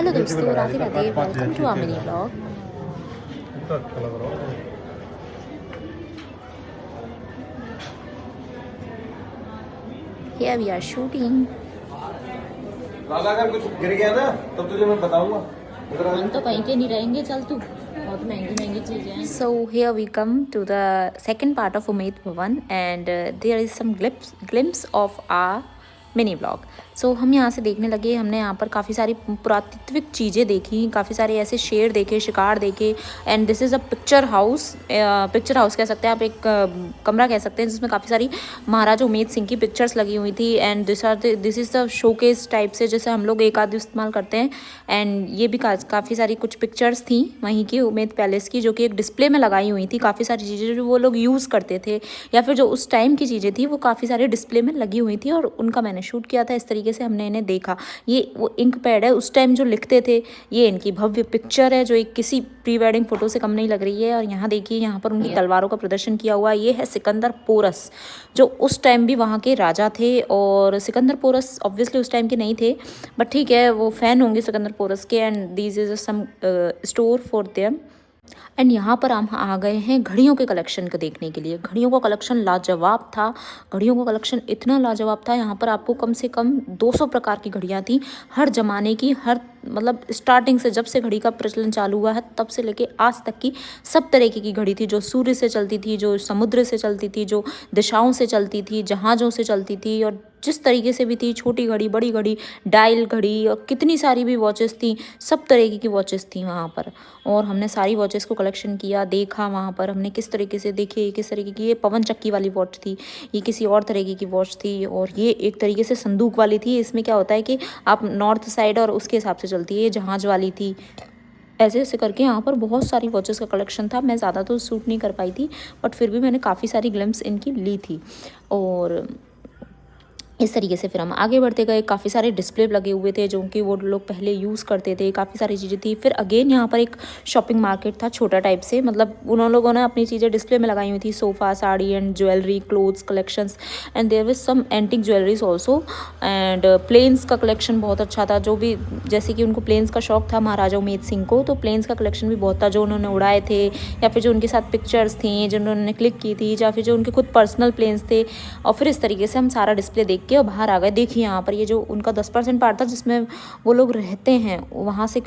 Hello दोस्तों, Radhe Radhe. Welcome to our mini blog. कितना अच्छा लग रहा है। Here we are shooting. लाला अगर कुछ गिर गया ना तब तुझे मैं बताऊंगा। हम तो कहीं के नहीं रहेंगे, चल तू। बहुत महंगी महंगी चीजें हैं। So here we come to the second part of Umaid Bhawan and there is some glimpse of our mini blog. So हम यहाँ से देखने लगे। हमने यहाँ पर काफ़ी सारी पुरातात्विक चीज़ें देखी, काफ़ी सारे ऐसे शेर देखे, शिकार देखे। And this is a picture house कह सकते हैं आप, एक कमरा कह सकते हैं जिसमें काफ़ी सारी महाराजा उमेद सिंह की पिक्चर्स लगी हुई थी। And this is the showcase type से, जैसे हम लोग एक आध इस्तेमाल करते हैं। एंड ये भी काफ़ी सारी कुछ पिक्चर्स थी वहीं की उमेद पैलेस की, जो कि एक डिस्प्ले में लगाई हुई थी। काफ़ी सारी चीज़ें जो वो लोग यूज़ करते थे या फिर जो उस टाइम की चीज़ें थी वो काफ़ी सारे डिस्प्ले में लगी हुई थी और उनका मैंने शूट किया था। इस तरीके से हमने इन्हें देखा। ये वो इंक पैड है, उस टाइम जो लिखते थे। ये इनकी भव्य पिक्चर है जो एक किसी प्री वेडिंग फ़ोटो से कम नहीं लग रही है। और यहाँ देखिए, यहाँ पर उनकी तलवारों का प्रदर्शन किया हुआ। ये है सिकंदर पोरस, जो उस टाइम भी वहाँ के राजा थे। और सिकंदर पोरस ऑब्वियसली उस टाइम के नहीं थे, बट ठीक है, वो फ़ैन होंगे सिकंदर पोरस के। And this is some store for them. And यहाँ पर हम आ गए हैं घड़ियों के कलेक्शन को देखने के लिए। घड़ियों का कलेक्शन लाजवाब था। घड़ियों का कलेक्शन इतना लाजवाब था, यहाँ पर आपको कम से कम 200 प्रकार की घड़ियाँ थी। हर ज़माने की, हर मतलब स्टार्टिंग से, जब से घड़ी का प्रचलन चालू हुआ है तब से लेके आज तक की सब तरीके की घड़ी थी। जो सूर्य से चलती थी, जो समुद्र से चलती थी, जो दिशाओं से चलती थी, जहाज़ों से चलती थी, और जिस तरीके से भी थी, छोटी घड़ी, बड़ी घड़ी, डायल घड़ी, और कितनी सारी भी वॉचेस थी। सब तरीके की वॉचेस थी वहाँ पर। और हमने सारी वॉचेस को कलेक्शन किया, देखा वहाँ पर हमने किस तरीके से देखी, किस तरीके की। ये पवन चक्की वाली वॉच थी, ये किसी और तरीके की वॉच थी, और ये एक तरीके से संदूक वाली थी। इसमें क्या होता है कि आप नॉर्थ साइड और उसके हिसाब से चलती है। ये जहाज़ वाली थी। ऐसे ऐसे करके यहाँ पर बहुत सारी वॉचेस का कलेक्शन था। मैं ज़्यादा तो शूट नहीं कर पाई थी, बट फिर भी मैंने काफ़ी सारी ग्लिम्स इनकी ली थी। और इस तरीके से फिर हम आगे बढ़ते गए। काफ़ी सारे डिस्प्ले लगे हुए थे जो कि वो लोग पहले यूज़ करते थे। काफ़ी सारी चीज़ें थी। फिर अगेन यहाँ पर एक शॉपिंग मार्केट था, छोटा टाइप से। मतलब उन लोगों ने अपनी चीज़ें डिस्प्ले में लगाई हुई थी, sofa, sari and jewellery, clothes collections. And there was some antique jewelleries also. And planes का कलेक्शन बहुत अच्छा था। जो भी, जैसे कि उनको प्लेन्स का शौक था महाराजा उमेद सिंह को, तो प्लेन्स का कलेक्शन भी बहुत था, जो उन्होंने उड़ाए थे या फिर जो उनके साथ पिक्चर्स थी जो उन्होंने क्लिक की थी, या फिर जो उनके खुद पर्सनल प्लेन्स थे। और फिर इस तरीके से हम सारा डिस्प्ले देख के और बाहर आ गए। देखिए यहाँ पर ये जो उनका 10% पार्ट था जिसमें वो लोग रहते हैं, वहाँ से